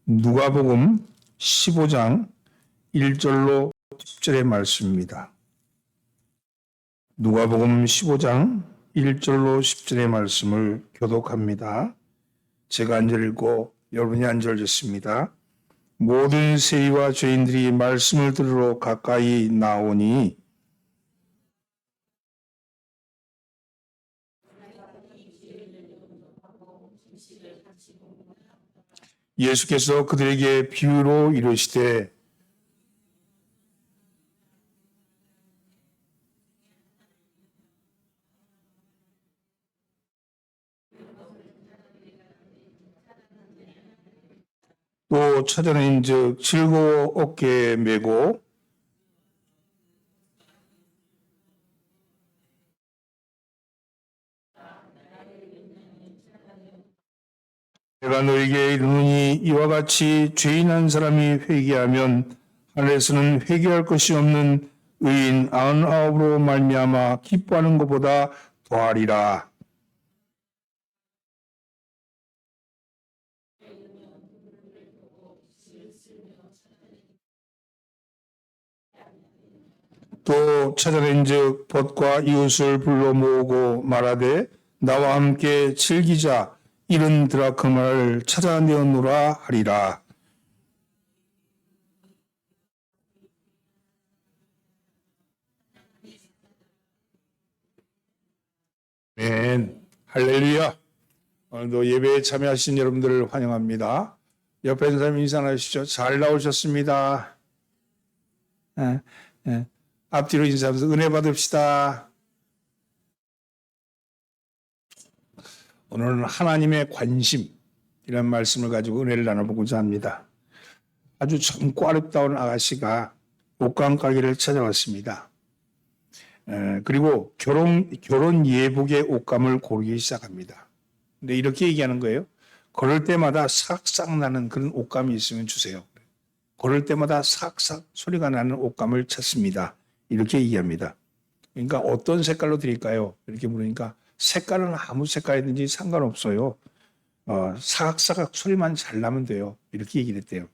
누가복음 15장 1절로 10절의 말씀입니다. 누가복음 15장 1절로 10절의 말씀을 교독합니다. 제가 한 절 읽고 여러분이 한 절 읽습니다. 모든 세리와 죄인들이 말씀을 들으러 가까이 나오니 예수께서 그들에게 비유로 이르시되 또 찾아낸즉 즐거워 어깨에 메고 내가 너에게 이르노니 이와 같이 죄인 한 사람이 회개하면 하늘에서는 회개할 것이 없는 의인 99으로 말미암아 기뻐하는 것보다 더하리라. 또 찾아낸즉 벗과 이웃을 불러 모으고 말하되 나와 함께 즐기자. 이른 드라크마를 찾아내었노라 하리라. 아멘. 할렐루야. 오늘도 예배에 참여하신 여러분들을 환영합니다. 옆에 있는 사람 인사하시죠. 잘 나오셨습니다. 앞뒤로 인사하면서 은혜 받읍시다. 오늘은 하나님의 관심이라는 말씀을 가지고 은혜를 나눠보고자 합니다. 아주 젊고 아름다운 아가씨가 옷감 가게를 찾아왔습니다. 그리고 결혼 예복의 옷감을 고르기 시작합니다. 근데 이렇게 얘기하는 거예요. 걸을 때마다 싹싹 나는 그런 옷감이 있으면 주세요. 걸을 때마다 싹싹 소리가 나는 옷감을 찾습니다. 이렇게 얘기합니다. 그러니까 어떤 색깔로 드릴까요? 이렇게 물으니까 색깔은 아무 색깔이든지 상관없어요. 사각사각 소리만 잘 나면 돼요. 이렇게 얘기를 했대요.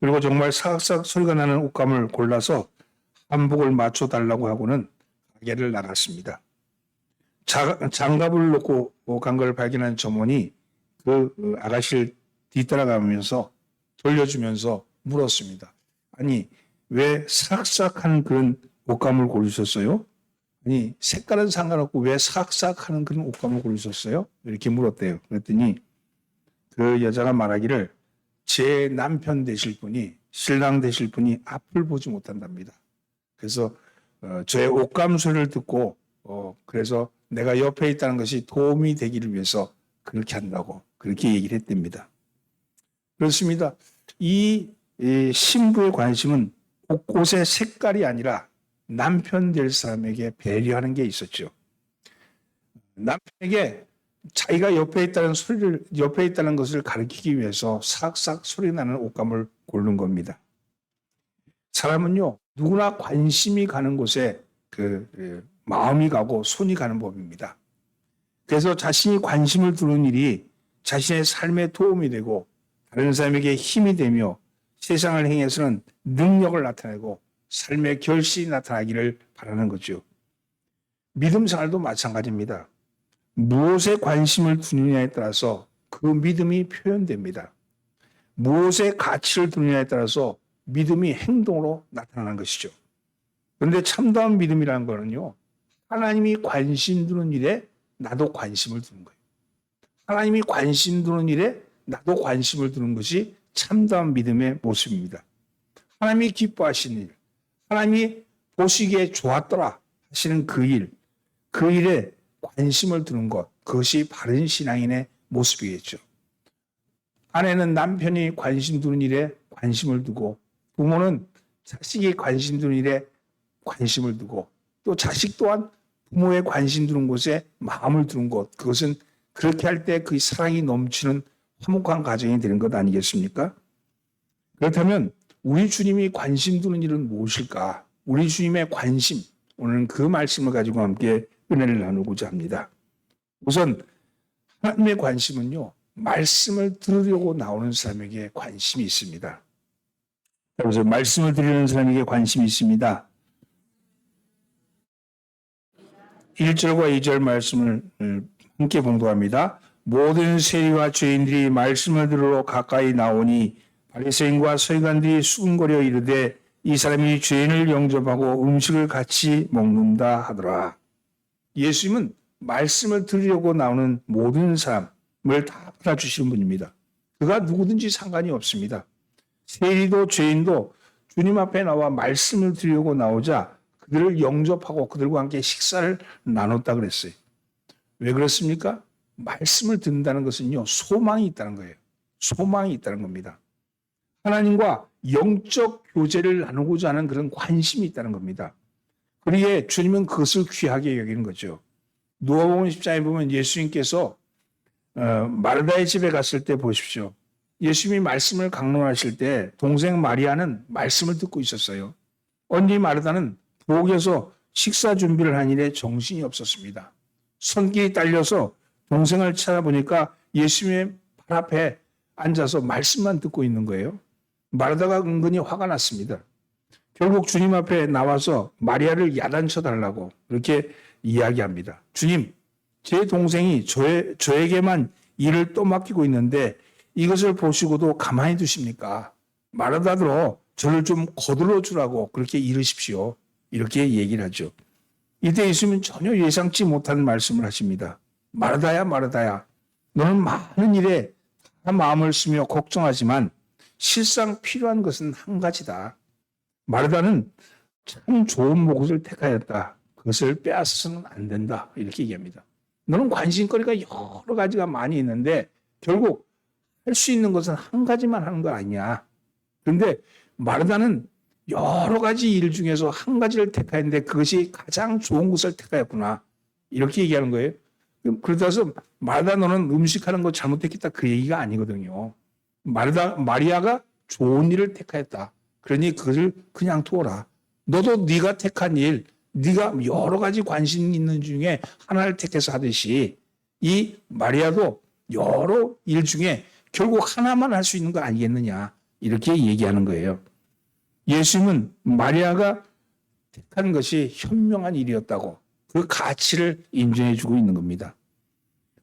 그리고 정말 사각사각 소리가 나는 옷감을 골라서 한복을 맞춰달라고 하고는 가게를 나갔습니다. 장갑을 놓고 간 걸 발견한 점원이 그 아가씨를 뒤따라가면서 돌려주면서 물었습니다. 아니, 왜 사각사각하는 그런 옷감을 고르셨어요? 아니, 색깔은 상관없고 왜 사각사각하는 그런 옷감을 고르셨어요? 이렇게 물었대요. 그랬더니 그 여자가 말하기를 제 남편 되실 분이, 신랑 되실 분이 앞을 보지 못한답니다. 그래서 저의 옷감 소리를 듣고 그래서 내가 옆에 있다는 것이 도움이 되기를 위해서 그렇게 한다고 그렇게 얘기를 했답니다. 그렇습니다. 이 신부의 관심은 옷의 색깔이 아니라 남편 될 사람에게 배려하는 게 있었죠. 남편에게 자기가 옆에 있다는 것을 가르치기 위해서 싹싹 소리 나는 옷감을 고르는 겁니다. 사람은요, 누구나 관심이 가는 곳에 마음이 가고 손이 가는 법입니다. 그래서 자신이 관심을 두는 일이 자신의 삶에 도움이 되고 다른 사람에게 힘이 되며 세상을 행해서는 능력을 나타내고 삶의 결실이 나타나기를 바라는 거죠. 믿음 생활도 마찬가지입니다. 무엇에 관심을 두느냐에 따라서 그 믿음이 표현됩니다. 무엇에 가치를 두느냐에 따라서 믿음이 행동으로 나타나는 것이죠. 그런데 참다운 믿음이라는 거는요, 하나님이 관심 두는 일에 나도 관심을 두는 거예요. 하나님이 관심 두는 일에 나도 관심을 두는 것이 참다운 믿음의 모습입니다. 하나님이 기뻐하시는 일, 하나님이 보시기에 좋았더라 하시는 그 일에 관심을 두는 것, 그것이 바른 신앙인의 모습이겠죠. 아내는 남편이 관심 두는 일에 관심을 두고, 부모는 자식이 관심 두는 일에 관심을 두고, 또 자식 또한 부모의 관심 두는 곳에 마음을 두는 것, 그것은 그렇게 할 때 그 사랑이 넘치는 화목한 가정이 되는 것 아니겠습니까? 그렇다면 우리 주님이 관심 두는 일은 무엇일까? 우리 주님의 관심, 오늘은 그 말씀을 가지고 함께 은혜를 나누고자 합니다. 우선 하나님의 관심은요, 말씀을 들으려고 나오는 사람에게 관심이 있습니다. 그래서 말씀을 들으려는 사람에게 관심이 있습니다. 1절과 2절 말씀을 함께 봉독합니다. 모든 세리와 죄인들이 말씀을 들으러 가까이 나오니 바리새인과 서기관들이 수군거려 이르되 이 사람이 죄인을 영접하고 음식을 같이 먹는다 하더라. 예수님은 말씀을 들으려고 나오는 모든 사람을 다 받아주시는 분입니다. 그가 누구든지 상관이 없습니다. 세리도 죄인도 주님 앞에 나와 말씀을 들으려고 나오자 그들을 영접하고 그들과 함께 식사를 나눴다 그랬어요. 왜 그렇습니까? 말씀을 듣는다는 것은요, 소망이 있다는 거예요. 소망이 있다는 겁니다. 하나님과 영적 교제를 나누고자 하는 그런 관심이 있다는 겁니다. 그러기에 주님은 그것을 귀하게 여기는 거죠. 누가복음 10장에 보면 예수님께서 마르다의 집에 갔을 때 보십시오. 예수님이 말씀을 강론하실 때 동생 마리아는 말씀을 듣고 있었어요. 언니 마르다는 부엌에서 식사 준비를 한 일에 정신이 없었습니다. 손길이 딸려서 동생을 찾아보니까 예수님의 발 앞에 앉아서 말씀만 듣고 있는 거예요. 마르다가 은근히 화가 났습니다. 결국 주님 앞에 나와서 마리아를 야단쳐 달라고 그렇게 이야기합니다. 주님, 제 동생이 저에게만 일을 또 맡기고 있는데 이것을 보시고도 가만히 두십니까? 마르다들어 저를 좀 거들어 주라고 그렇게 이르십시오. 이렇게 얘기를 하죠. 이때 예수님은 전혀 예상치 못한 말씀을 하십니다. 마르다야, 마르다야, 너는 많은 일에 다 마음을 쓰며 걱정하지만 실상 필요한 것은 한 가지다. 마르다는 참 좋은 몫을 택하였다. 그것을 빼앗아서는 안 된다. 이렇게 얘기합니다. 너는 관심거리가 여러 가지가 많이 있는데 결국 할 수 있는 것은 한 가지만 하는 거 아니냐. 그런데 마르다는 여러 가지 일 중에서 한 가지를 택하였는데 그것이 가장 좋은 것을 택하였구나. 이렇게 얘기하는 거예요. 그러다 해서 마르다 너는 음식하는 거 잘못했겠다. 그 얘기가 아니거든요. 마리아가 좋은 일을 택하였다. 그러니 그것을 그냥 두어라. 너도 네가 택한 일, 네가 여러 가지 관심 있는 중에 하나를 택해서 하듯이 이 마리아도 여러 일 중에 결국 하나만 할 수 있는 거 아니겠느냐. 이렇게 얘기하는 거예요. 예수님은 마리아가 택한 것이 현명한 일이었다고 그 가치를 인정해주고 있는 겁니다.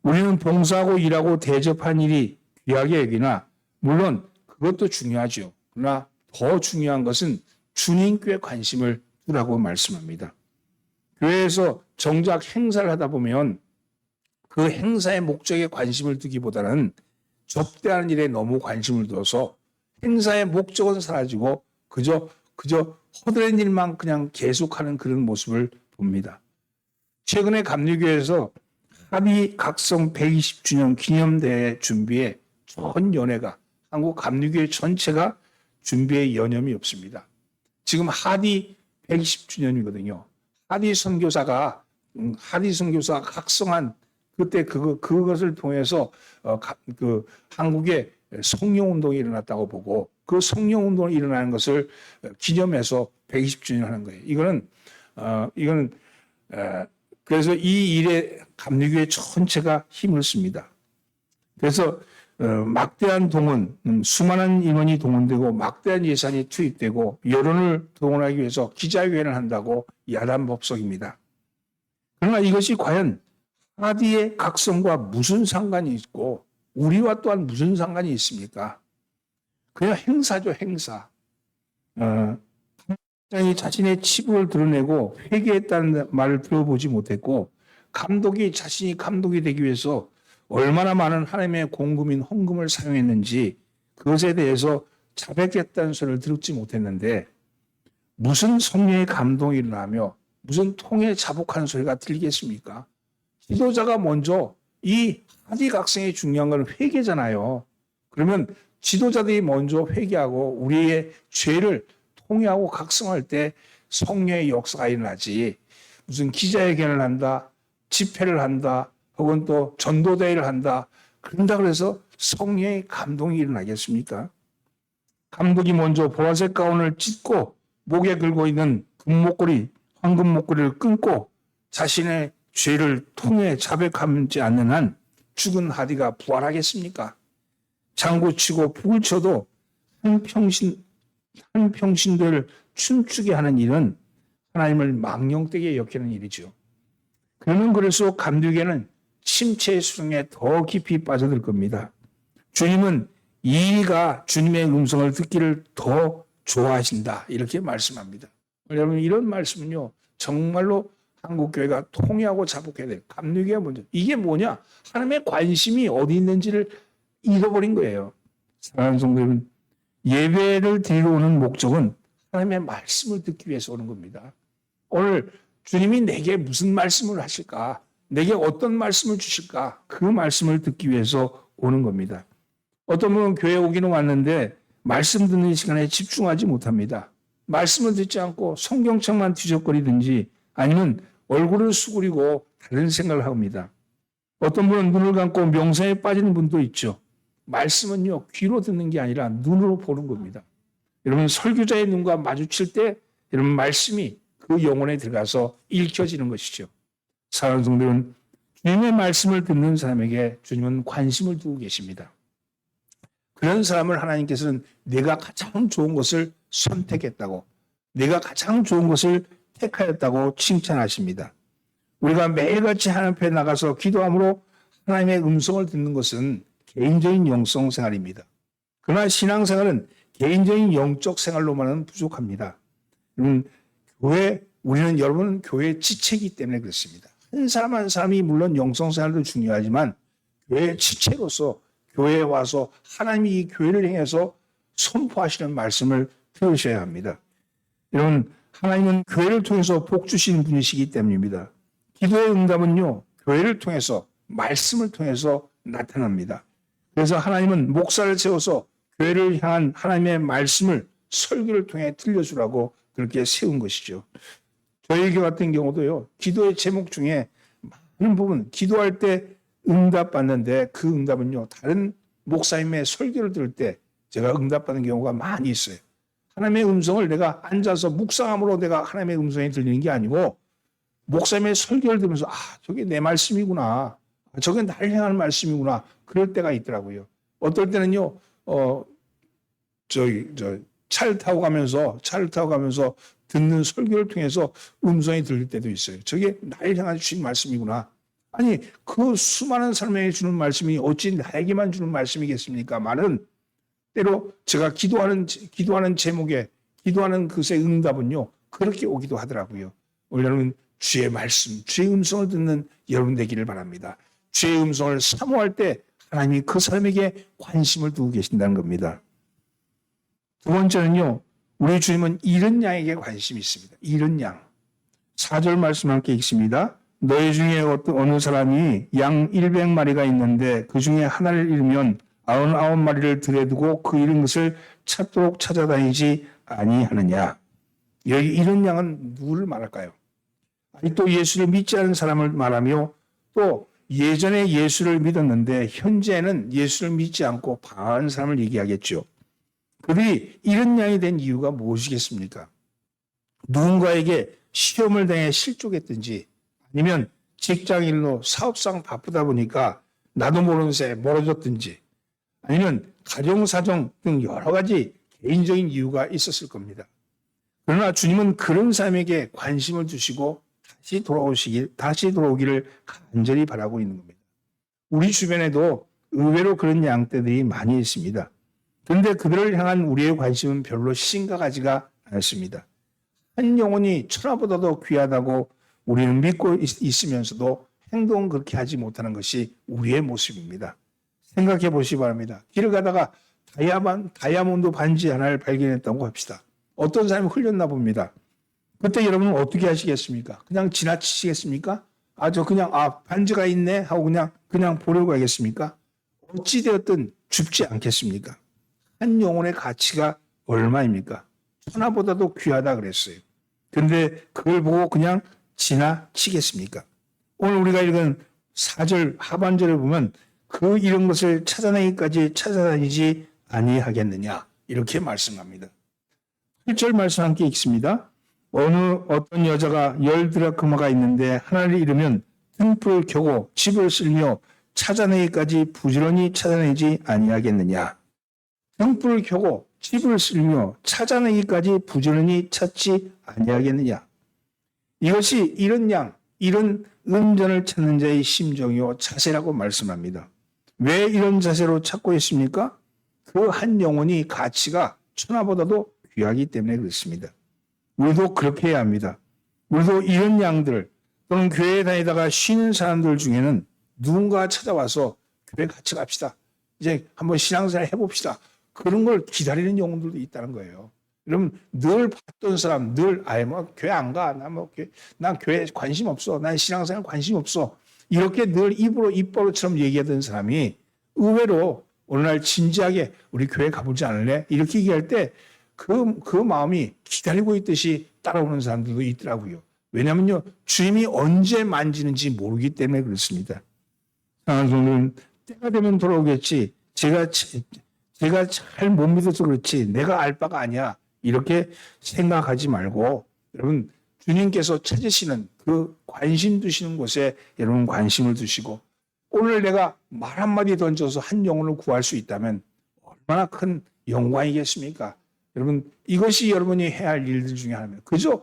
우리는 봉사하고 일하고 대접한 일이 귀하게 여기나 물론 그것도 중요하죠. 그러나 더 중요한 것은 주님께 관심을 두라고 말씀합니다. 교회에서 정작 행사를 하다 보면 그 행사의 목적에 관심을 두기보다는 접대하는 일에 너무 관심을 둬서 행사의 목적은 사라지고 그저 허드렛 일만 그냥 계속하는 그런 모습을 봅니다. 최근에 감리교회에서 합의 각성 120주년 기념대회 준비에 전 연회가 한국 감리교회 전체가 준비에 여념이 없습니다. 지금 하디 120주년이거든요. 하디 선교사가 각성한 그때 그것을 통해서 그 한국에 성령 운동이 일어났다고 보고 그 성령 운동이 일어나는 것을 기념해서 120주년 하는 거예요. 이거는 그래서 이 일에 감리교회 전체가 힘을 씁니다. 그래서 막대한 동원, 수많은 인원이 동원되고 막대한 예산이 투입되고 여론을 동원하기 위해서 기자회견을 한다고 야단법석입니다. 그러나 이것이 과연 하디의 각성과 무슨 상관이 있고 우리와 또한 무슨 상관이 있습니까? 그냥 행사죠, 행사. 장이 자신의 치부를 드러내고 회개했다는 말을 들어보지 못했고 감독이 자신이 감독이 되기 위해서 얼마나 많은 하나님의 공금인 헌금을 사용했는지 그것에 대해서 자백했다는 소리를 듣지 못했는데 무슨 성령의 감동이 일어나며 무슨 통에 자복하는 소리가 들리겠습니까? 지도자가 먼저 이 하디 각성이 중요한 건 회개잖아요. 그러면 지도자들이 먼저 회개하고 우리의 죄를 통회하고 각성할 때 성령의 역사가 일어나지 무슨 기자회견을 한다, 집회를 한다, 혹은 또 전도대회를 한다. 그런다 그래서 성령의 감동이 일어나겠습니까? 감독이 먼저 보라색 가운을 찢고 목에 걸고 있는 금목걸이, 황금 목걸이를 끊고 자신의 죄를 통해 자백하지 않는 한 죽은 하디가 부활하겠습니까? 장구 치고 북을 쳐도 한 평신도를 춤추게 하는 일은 하나님을 망령되게 여기는 일이죠. 그러면 그럴수록 감독에는 침체의 수렁에 더 깊이 빠져들 겁니다. 주님은 이가 주님의 음성을 듣기를 더 좋아하신다. 이렇게 말씀합니다. 여러분 이런 말씀은요. 정말로 한국교회가 통회하고 자복해야 돼요. 감리교가 먼저. 이게 뭐냐? 하나님의 관심이 어디 있는지를 잃어버린 거예요. 사랑하는 성도 여러분, 예배를 드리러 오는 목적은 하나님의 말씀을 듣기 위해서 오는 겁니다. 오늘 주님이 내게 무슨 말씀을 하실까? 내게 어떤 말씀을 주실까? 그 말씀을 듣기 위해서 오는 겁니다. 어떤 분은 교회 오기는 왔는데 말씀 듣는 시간에 집중하지 못합니다. 말씀을 듣지 않고 성경책만 뒤적거리든지 아니면 얼굴을 수그리고 다른 생각을 합니다. 어떤 분은 눈을 감고 명상에 빠지는 분도 있죠. 말씀은요, 귀로 듣는 게 아니라 눈으로 보는 겁니다. 여러분, 설교자의 눈과 마주칠 때 여러분 말씀이 그 영혼에 들어가서 읽혀지는 것이죠. 사랑하는 성도는 주님의 말씀을 듣는 사람에게 주님은 관심을 두고 계십니다. 그런 사람을 하나님께서는 내가 가장 좋은 것을 선택했다고, 내가 가장 좋은 것을 택하였다고 칭찬하십니다. 우리가 매일같이 하나님 앞에 나가서 기도함으로 하나님의 음성을 듣는 것은 개인적인 영성 생활입니다. 그러나 신앙생활은 개인적인 영적 생활로만은 부족합니다. 우리는 여러분 교회의 지체이기 때문에 그렇습니다. 한 사람 한 사람이 물론 영성 생활도 중요하지만 교회의 지체로서 교회에 와서 하나님이 이 교회를 향해서 선포하시는 말씀을 들으셔야 합니다. 여러분, 하나님은 교회를 통해서 복 주시는 분이시기 때문입니다. 기도의 응답은요, 교회를 통해서, 말씀을 통해서 나타납니다. 그래서 하나님은 목사를 세워서 교회를 향한 하나님의 말씀을 설교를 통해 들려주라고 그렇게 세운 것이죠. 저희 교회 같은 경우도요, 기도의 제목 중에 많은 부분, 기도할 때 응답받는데 그 응답은요, 다른 목사님의 설교를 들을 때 제가 응답받는 경우가 많이 있어요. 하나님의 음성을 내가 앉아서 묵상함으로 내가 하나님의 음성이 들리는 게 아니고 목사님의 설교를 들으면서 저게 내 말씀이구나. 저게 나를 향하는 말씀이구나. 그럴 때가 있더라고요. 어떨 때는요, 차를 타고 가면서 듣는 설교를 통해서 음성이 들릴 때도 있어요. 저게 나를 향한 주신 말씀이구나. 아니, 그 수많은 사람에게 주는 말씀이 어찌 나에게만 주는 말씀이겠습니까? 말은 때로 제가 기도하는 제목에, 기도하는 그것의 응답은요, 그렇게 오기도 하더라고요. 여러분, 주의 말씀, 주의 음성을 듣는 여러분 되기를 바랍니다. 주의 음성을 사모할 때 하나님이 그 사람에게 관심을 두고 계신다는 겁니다. 두 번째는요, 우리 주님은 잃은 양에게 관심이 있습니다. 잃은 양. 4절 말씀 함께 읽습니다. 너희 중에 어느 사람이 양 100마리가 있는데 그 중에 하나를 잃으면 99마리를 들여 두고 그 잃은 것을 찾도록 찾아다니지 아니하느냐. 여기 잃은 양은 누구를 말할까요? 또 예수를 믿지 않은 사람을 말하며 또 예전에 예수를 믿었는데 현재는 예수를 믿지 않고 방황하는 사람을 얘기하겠죠. 그들이 잃은 양이 된 이유가 무엇이겠습니까? 누군가에게 시험을 당해 실족했든지 아니면 직장일로 사업상 바쁘다 보니까 나도 모르는 새에 멀어졌든지 아니면 가정사정 등 여러 가지 개인적인 이유가 있었을 겁니다. 그러나 주님은 그런 사람에게 관심을 주시고 다시 돌아오기를 간절히 바라고 있는 겁니다. 우리 주변에도 의외로 그런 양떼들이 많이 있습니다. 그런데 그들을 향한 우리의 관심은 별로 심각하지가 않습니다. 한 영혼이 천하보다도 귀하다고 우리는 믿고 있으면서도 행동은 그렇게 하지 못하는 것이 우리의 모습입니다. 생각해 보시기 바랍니다. 길을 가다가 다이아몬드 반지 하나를 발견했다고 합시다. 어떤 사람이 흘렸나 봅니다. 그때 여러분은 어떻게 하시겠습니까? 그냥 지나치시겠습니까? 반지가 있네 하고 그냥 보려고 하겠습니까? 어찌되었든 줍지 않겠습니까? 한 영혼의 가치가 얼마입니까? 천하보다도 귀하다 그랬어요. 근데 그걸 보고 그냥 지나치겠습니까? 오늘 우리가 읽은 4절 하반절에 보면 그 이런 것을 찾아내기까지 찾아다니지 아니하겠느냐 이렇게 말씀합니다. 1절 말씀 함께 읽습니다. 어떤 여자가 10드라크마가 있는데 하나를 잃으면 등불을 켜고 집을 쓸며 찾아내기까지 부지런히 찾아내지 아니하겠느냐. 등불을 켜고 집을 쓸며 찾아내기까지 부지런히 찾지 아니하겠느냐. 이것이 이런 이런 은전을 찾는 자의 심정이요 자세라고 말씀합니다. 왜 이런 자세로 찾고 있습니까? 그 한 영혼이 가치가 천하보다도 귀하기 때문에 그렇습니다. 우리도 그렇게 해야 합니다. 우리도 이런 양들 또는 교회에 다니다가 쉬는 사람들 중에는 누군가 찾아와서 교회 같이 갑시다. 이제 한번 신앙생활 해봅시다. 그런 걸 기다리는 영혼들도 있다는 거예요. 여러분 늘 봤던 사람 늘 교회 안 가. 난 교회 관심 없어. 난 신앙생활 관심 없어. 이렇게 늘 입버릇처럼 얘기하던 사람이 의외로 어느 날 진지하게 우리 교회 가보지 않을래? 이렇게 얘기할 때 그 마음이 기다리고 있듯이 따라오는 사람들도 있더라고요. 왜냐하면요 주님이 언제 만지는지 모르기 때문에 그렇습니다. 사랑하는 성도는 때가 되면 돌아오겠지. 제가 잘 못 믿어서 그렇지 내가 알 바가 아니야. 이렇게 생각하지 말고 여러분 주님께서 찾으시는 그 관심 두시는 곳에 여러분 관심을 두시고 오늘 내가 말 한마디 던져서 한 영혼을 구할 수 있다면 얼마나 큰 영광이겠습니까? 여러분 이것이 여러분이 해야 할 일들 중에 하나입니다. 그저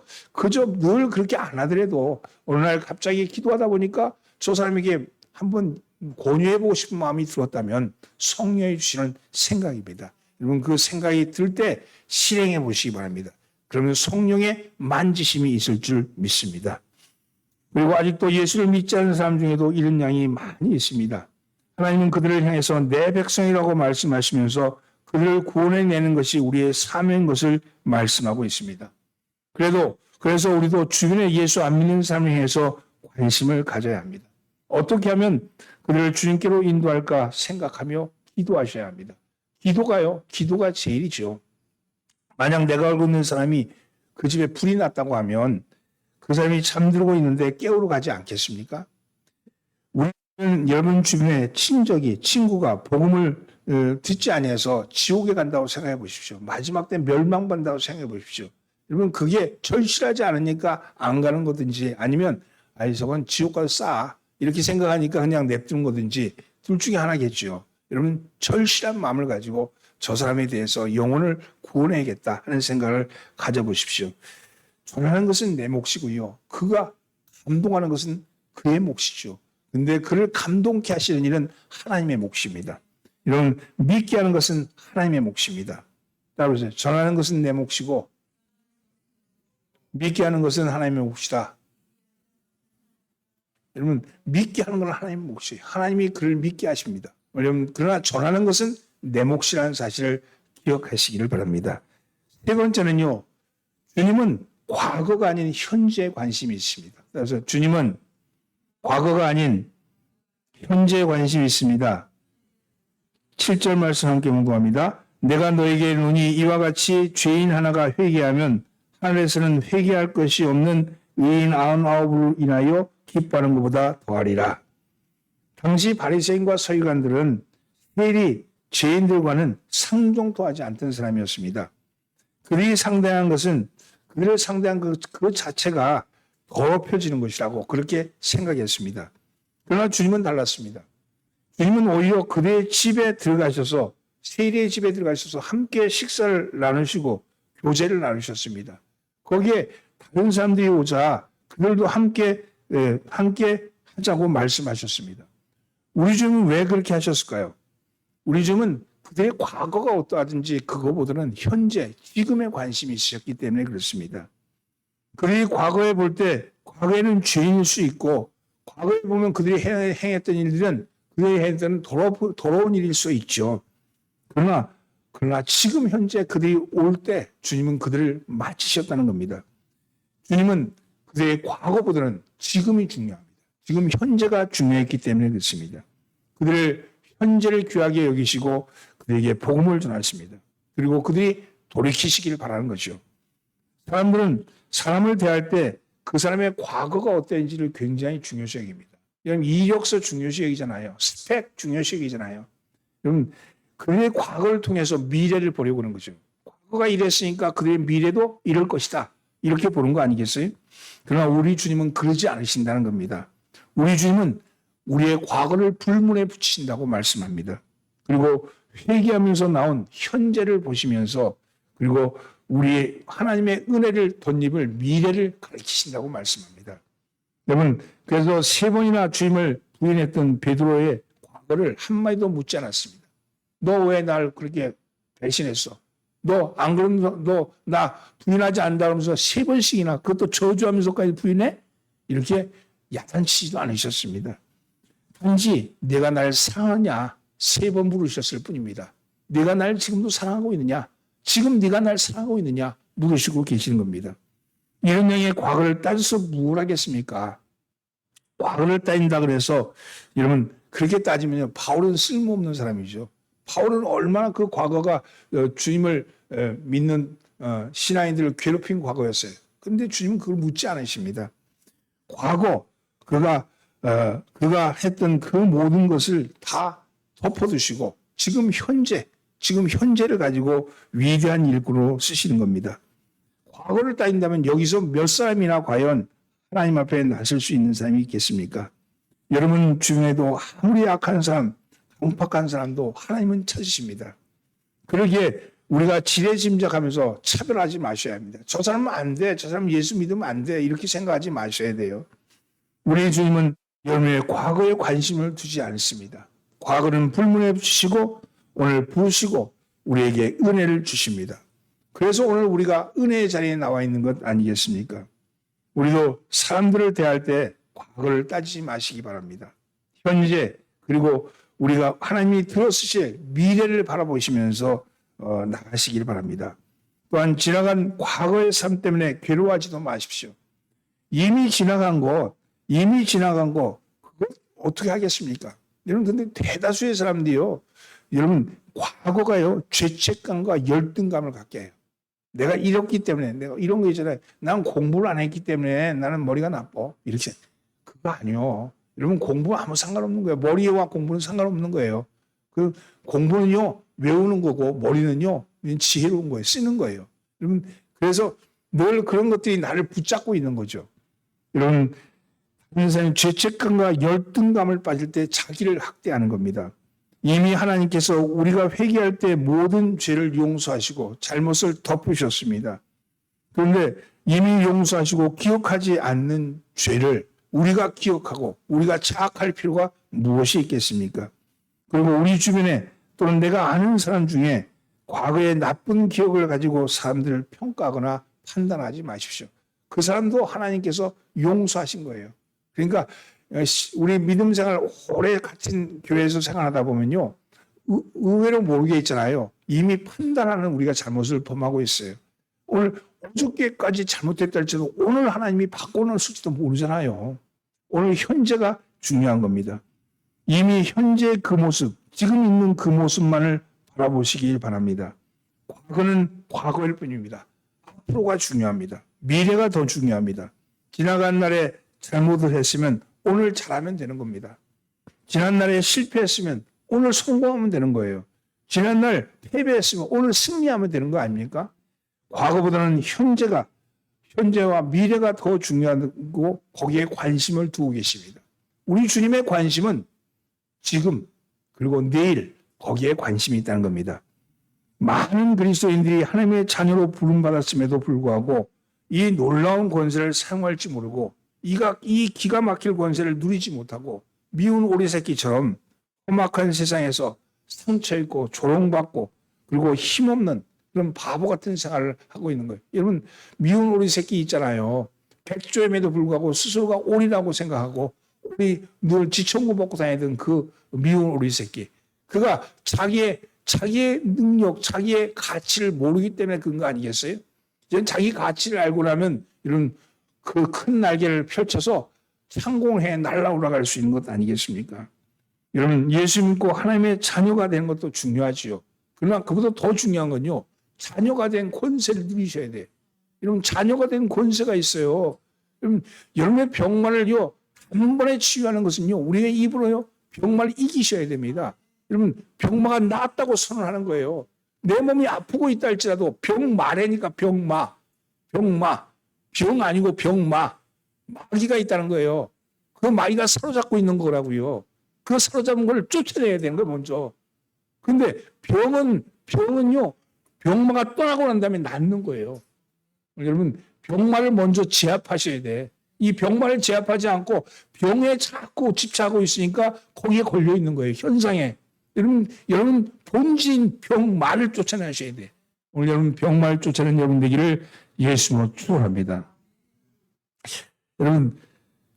늘 그렇게 안 하더라도 어느 날 갑자기 기도하다 보니까 저 사람에게 한번 권유해보고 싶은 마음이 들었다면 성령이 주시는 생각입니다. 여러분 그 생각이 들 때 실행해 보시기 바랍니다. 그러면 성령의 만지심이 있을 줄 믿습니다. 그리고 아직도 예수를 믿지 않는 사람 중에도 이런 양이 많이 있습니다. 하나님은 그들을 향해서 내 백성이라고 말씀하시면서 그들을 구원해내는 것이 우리의 사명인 것을 말씀하고 있습니다. 그래서 우리도 주변에 예수 안 믿는 사람을 향해서 관심을 가져야 합니다. 어떻게 하면 그들을 주님께로 인도할까 생각하며 기도하셔야 합니다. 기도가 제일이죠. 만약 내가 알고 있는 사람이 그 집에 불이 났다고 하면 그 사람이 잠들고 있는데 깨우러 가지 않겠습니까? 우리는 여러분 주변에 친구가 복음을 듣지 아니해서 지옥에 간다고 생각해 보십시오. 마지막 때 멸망받는다고 생각해 보십시오. 여러분 그게 절실하지 않으니까 안 가는 거든지 아니면 저건 지옥 가서 싸 이렇게 생각하니까 그냥 냅두는 거든지 둘 중에 하나겠죠. 여러분 절실한 마음을 가지고 저 사람에 대해서 영혼을 구원해야겠다 하는 생각을 가져보십시오. 전하는 것은 내 몫이고요. 그가 감동하는 것은 그의 몫이죠. 근데 그를 감동케 하시는 일은 하나님의 몫입니다. 이런 믿게 하는 것은 하나님의 몫입니다. 따라서 전하는 것은 내 몫이고 믿게 하는 것은 하나님의 몫이다. 여러분 믿게 하는 건 하나님의 몫이에요. 하나님이 그를 믿게 하십니다. 여러분 그러나 전하는 것은 내 몫이라는 사실을 기억하시기를 바랍니다. 세 번째는요. 주님은 과거가 아닌 현재에 관심이 있습니다. 그래서 주님은 과거가 아닌 현재에 관심이 있습니다. 7절 말씀 함께 묵상합니다. 내가 너에게 이르노니 이와 같이 죄인 하나가 회개하면 하늘에서는 회개할 것이 없는 의인 99을 인하여 기뻐하는 것보다 더하리라. 당시 바리새인과 서기관들은 세리 죄인들과는 상종도 하지 않던 사람이었습니다. 그들이 상대한 것은 그들을 상대한 그 자체가 더럽혀지는 것이라고 그렇게 생각했습니다. 그러나 주님은 달랐습니다. 주님은 오히려 그들의 집에 들어가셔서 세리의 집에 들어가셔서 함께 식사를 나누시고 교제를 나누셨습니다. 거기에 다른 사람들이 오자 그들도 함께 하자고 말씀하셨습니다. 우리 주님은 왜 그렇게 하셨을까요? 우리 주님은 그들의 과거가 어떠하든지 그거보다는 현재, 지금에 관심이 있으셨기 때문에 그렇습니다. 그들이 과거에 볼 때 과거에는 죄인일 수 있고 과거에 보면 그들이 행했던 일들은 그들이 행했던 더러운 일일 수 있죠. 그러나 지금 현재 그들이 올 때 주님은 그들을 맞히셨다는 겁니다. 주님은 그들의 과거보다는 지금이 중요합니다. 지금 현재가 중요했기 때문에 그렇습니다. 그들의 현재를 귀하게 여기시고 그들에게 복음을 전하십니다. 그리고 그들이 돌이키시길 바라는 거죠. 사람들은 사람을 대할 때 그 사람의 과거가 어땠는지를 굉장히 중요시 여깁니다. 여러분 이력서 중요시 여기잖아요. 스펙 중요시 여기잖아요. 여러분 그들의 과거를 통해서 미래를 보려고 하는 거죠. 과거가 이랬으니까 그들의 미래도 이럴 것이다. 이렇게 보는 거 아니겠어요? 그러나 우리 주님은 그러지 않으신다는 겁니다. 우리 주님은 우리의 과거를 불문에 붙이신다고 말씀합니다. 그리고 회개하면서 나온 현재를 보시면서 그리고 우리의 하나님의 은혜를 덧입을 미래를 가르치신다고 말씀합니다. 여러분, 그래서 3번이나 주님을 부인했던 베드로의 과거를 한마디도 묻지 않았습니다. 너 왜 날 그렇게 배신했어? 너 안 그러면서 너 나 부인하지 않는다 그러면서 3번씩이나 그것도 저주하면서까지 부인해? 이렇게 야단치지도 않으셨습니다. 단지 내가 날 사랑하냐 3번 물으셨을 뿐입니다. 내가 날 지금도 사랑하고 있느냐? 지금 네가 날 사랑하고 있느냐? 물으시고 계시는 겁니다. 이런 명의 과거를 따져서 뭘 하겠습니까? 과거를 따진다 그래서 여러분 그렇게 따지면 바울은 쓸모없는 사람이죠. 바울은 얼마나 그 과거가 주님을 믿는 신앙인들을 괴롭힌 과거였어요. 그런데 주님은 그걸 묻지 않으십니다. 과거 그가 했던 그 모든 것을 다 덮어두시고 지금 현재를 가지고 위대한 일꾼으로 쓰시는 겁니다. 과거를 따진다면 여기서 몇 사람이나 과연 하나님 앞에 나설 수 있는 사람이 있겠습니까? 여러분 주변에도 아무리 악한 사람, 강팍한 사람도 하나님은 찾으십니다. 그러기에 우리가 지레짐작하면서 차별하지 마셔야 합니다. 저 사람은 안 돼. 저 사람 예수 믿으면 안 돼. 이렇게 생각하지 마셔야 돼요. 우리 주님은 여러분의 과거에 관심을 두지 않습니다. 과거는 불문에 붙이시고 오늘 부으시고 우리에게 은혜를 주십니다. 그래서 오늘 우리가 은혜의 자리에 나와 있는 것 아니겠습니까? 우리도 사람들을 대할 때 과거를 따지지 마시기 바랍니다. 현재 그리고 우리가 하나님이 들어쓰실 미래를 바라보시면서 나가시길 바랍니다. 또한 지나간 과거의 삶 때문에 괴로워하지도 마십시오. 이미 지나간 거 그거 어떻게 하겠습니까? 여러분 근데 대다수의 사람들이요. 여러분 과거가요. 죄책감과 열등감을 갖게 해요. 내가 이렇기 때문에 내가 이런 거 있잖아요. 난 공부를 안 했기 때문에 나는 머리가 나빠. 이렇게 그거 아니요. 여러분 공부 아무 상관없는 거예요. 머리와 공부는 상관없는 거예요. 그 공부는요 외우는 거고 머리는요 지혜로운 거예요. 쓰는 거예요. 여러분 그래서 늘 그런 것들이 나를 붙잡고 있는 거죠. 여러분 다른 사람이 죄책감과 열등감을 빠질 때 자기를 학대하는 겁니다. 이미 하나님께서 우리가 회개할 때 모든 죄를 용서하시고 잘못을 덮으셨습니다. 그런데 이미 용서하시고 기억하지 않는 죄를 우리가 기억하고 우리가 자학할 필요가 무엇이 있겠습니까? 그리고 우리 주변에 또는 내가 아는 사람 중에 과거의 나쁜 기억을 가지고 사람들을 평가하거나 판단하지 마십시오. 그 사람도 하나님께서 용서하신 거예요. 그러니까 우리 믿음 생활 오래 같은 교회에서 생활하다 보면요. 의외로 모르게 있잖아요. 이미 판단하는 우리가 잘못을 범하고 있어요. 오늘 어저께까지 잘못했다 할지도 오늘 하나님이 바꿔놓을지도 모르잖아요. 오늘 현재가 중요한 겁니다. 이미 현재 그 모습, 지금 있는 그 모습만을 바라보시길 바랍니다. 과거는 과거일 뿐입니다. 앞으로가 중요합니다. 미래가 더 중요합니다. 지나간 날에 잘못을 했으면 오늘 잘하면 되는 겁니다. 지난날에 실패했으면 오늘 성공하면 되는 거예요. 지난날 패배했으면 오늘 승리하면 되는 거 아닙니까? 과거보다는 현재와 미래가 더 중요하고 거기에 관심을 두고 계십니다. 우리 주님의 관심은 지금 그리고 내일 거기에 관심이 있다는 겁니다. 많은 그리스도인들이 하나님의 자녀로 부름받았음에도 불구하고 이 놀라운 권세를 사용할지 모르고 이 기가 막힐 권세를 누리지 못하고 미운 오리새끼처럼 험악한 세상에서 상처있고 조롱받고 그리고 힘없는 그런 바보 같은 생활을 하고 있는 거예요. 여러분 미운 오리새끼 있잖아요. 백조임에도 불구하고 스스로가 오리라고 생각하고 우리 늘 지청구 먹고 다니던 그 미운 오리새끼. 그가 자기의 능력, 자기의 가치를 모르기 때문에 그런 거 아니겠어요? 자기 가치를 알고 나면 이런 그 큰 날개를 펼쳐서 상공해 날아 올라갈 수 있는 것 아니겠습니까? 여러분 예수 믿고 하나님의 자녀가 되는 것도 중요하지요. 그러나 그보다 더 중요한 건요. 자녀가 된 권세를 누리셔야 돼요. 여러분 자녀가 된 권세가 있어요. 여러분 여러분의 병만을요. 한 번에 치유하는 것은요. 우리의 입으로요. 병마를 이기셔야 됩니다. 여러분 병마가 낫다고 선언하는 거예요. 내 몸이 아프고 있다 할지라도 병마래니까 병마. 병 아니고 병마. 마귀가 있다는 거예요. 그 마귀가 사로잡고 있는 거라고요. 그 사로잡은 걸 쫓아내야 되는 거예요, 먼저. 근데 병은요, 병마가 떠나고 난 다음에 낫는 거예요. 여러분, 병마를 먼저 제압하셔야 돼. 이 병마를 제압하지 않고 병에 자꾸 집착하고 있으니까 거기에 걸려 있는 거예요, 현상에. 여러분 본진 병마를 쫓아내셔야 돼. 오늘 여러분 병마를 쫓아내는 여러분 되기를 예수로 축원합니다. 여러분,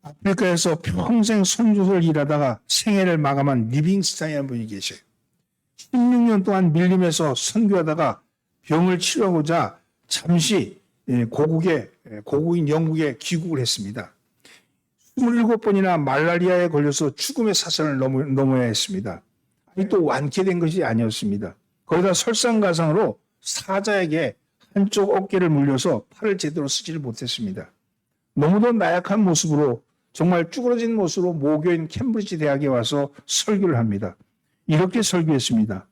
아프리카에서 평생 선교사를 일하다가 생애를 마감한 리빙스타인이라는 분이 계셔요. 16년 동안 밀림에서 선교하다가 병을 치료하고자 잠시 고국인 영국에 귀국을 했습니다. 27번이나 말라리아에 걸려서 죽음의 사선을 넘어야 했습니다. 또 완쾌된 것이 아니었습니다. 거기다 설상가상으로 사자에게 한쪽 어깨를 물려서 팔을 제대로 쓰지를 못했습니다. 너무도 나약한 모습으로 정말 쭈그러진 모습으로 모교인 캠브리지 대학에 와서 설교를 합니다. 이렇게 설교했습니다.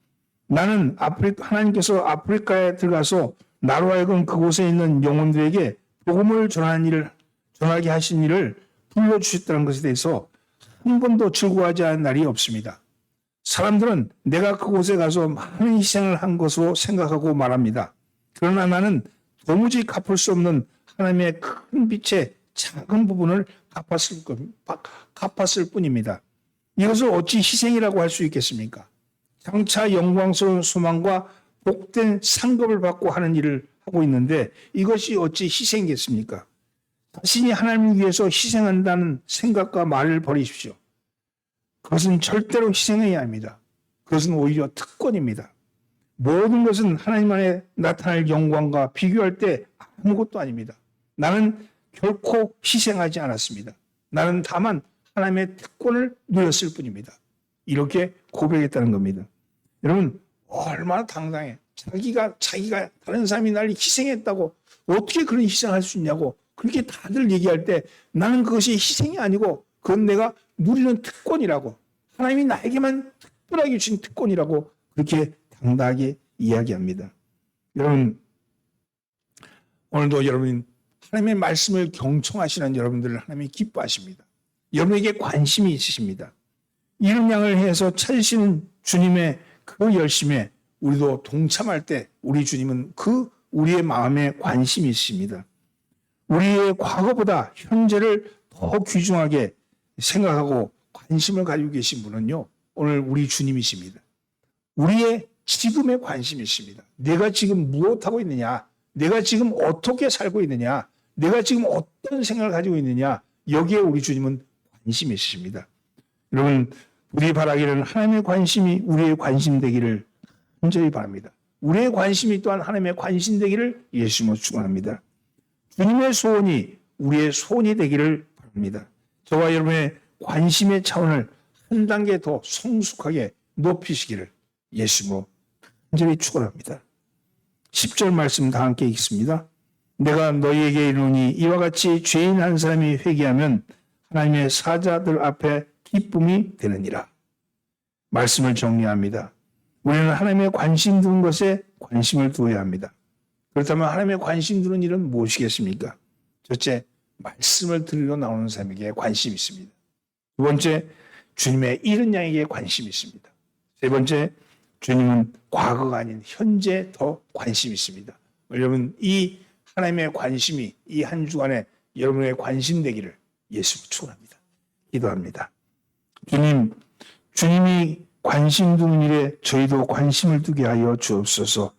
나는 하나님께서 아프리카에 들어가서 나로 하여금 그곳에 있는 영혼들에게 복음을 전하게 하신 일을 불러주셨다는 것에 대해서 한 번도 즐거워하지 않은 날이 없습니다. 사람들은 내가 그곳에 가서 많은 희생을 한 것으로 생각하고 말합니다. 그러나 나는 도무지 갚을 수 없는 하나님의 큰 빛의 작은 부분을 갚았을 뿐입니다. 이것을 어찌 희생이라고 할 수 있겠습니까? 장차 영광스러운 소망과 복된 상급을 받고 하는 일을 하고 있는데 이것이 어찌 희생이겠습니까? 자신이 하나님을 위해서 희생한다는 생각과 말을 버리십시오. 그것은 절대로 희생이 아닙니다. 그것은 오히려 특권입니다. 모든 것은 하나님 안에 나타날 영광과 비교할 때 아무것도 아닙니다. 나는 결코 희생하지 않았습니다. 나는 다만 하나님의 특권을 누렸을 뿐입니다. 이렇게 고백했다는 겁니다. 여러분, 얼마나 당당해. 자기가 다른 사람이 날 희생했다고 어떻게 그런 희생할 수 있냐고 그렇게 다들 얘기할 때 나는 그것이 희생이 아니고 그건 내가 누리는 특권이라고, 하나님이 나에게만 특별하게 주신 특권이라고 그렇게 당당하게 이야기합니다. 여러분, 오늘도 여러분 하나님의 말씀을 경청하시는 여러분들을 하나님이 기뻐하십니다. 여러분에게 관심이 있으십니다. 이런 양을 해서 찾으시는 주님의 그 열심에 우리도 동참할 때 우리 주님은 우리의 마음에 관심이 있으십니다. 우리의 과거보다 현재를 더 귀중하게 생각하고 관심을 가지고 계신 분은요, 오늘 우리 주님이십니다. 우리의 지금에 관심이 있습니다. 내가 지금 무엇하고 있느냐, 내가 지금 어떻게 살고 있느냐, 내가 지금 어떤 생각을 가지고 있느냐, 여기에 우리 주님은 관심이 있으십니다. 여러분, 우리 바라기는 하나님의 관심이 우리의 관심 되기를 간절히 바랍니다. 우리의 관심이 또한 하나님의 관심 되기를 예수님으로 축원합니다. 주님의 소원이 우리의 소원이 되기를 바랍니다. 저와 여러분의 관심의 차원을 한 단계 더 성숙하게 높이시기를 예수님으로 간절히 축원합니다. 10절 말씀 다 함께 읽습니다. 내가 너희에게 이르노니 이와 같이 죄인 한 사람이 회개하면 하나님의 사자들 앞에 기쁨이 되느니라. 말씀을 정리합니다. 우리는 하나님의 관심 두는 것에 관심을 두어야 합니다. 그렇다면 하나님의 관심 두는 일은 무엇이겠습니까? 첫째, 말씀을 들으러 나오는 사람에게 관심이 있습니다. 두 번째, 주님의 잃은 양에게 관심이 있습니다. 세 번째, 주님은 과거가 아닌 현재 더 관심이 있습니다. 여러분, 이 하나님의 관심이 이 한 주간에 여러분의 관심 되기를 예수로 축원합니다. 기도합니다. 주님이 관심 두는 일에 저희도 관심을 두게 하여 주옵소서.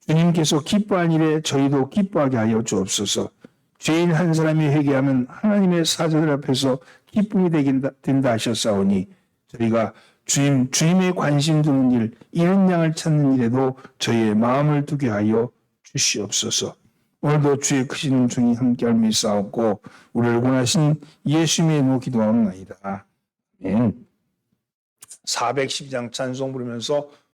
주님께서 기뻐한 일에 저희도 기뻐하게 하여 주옵소서. 죄인 한 사람이 회개하면 하나님의 사자들 앞에서 기쁨이 된다 하셨사오니 저희가 주님의 관심 두는 일, 잃은 양을 찾는 일에도 저희의 마음을 두게 하여 주시옵소서. 오늘도 주의 크신 종이 함께할 믿사옵고 우리를 원하신 예수님의 이름으로 기도하옵나이다. 아멘. 412장 찬송 부르면서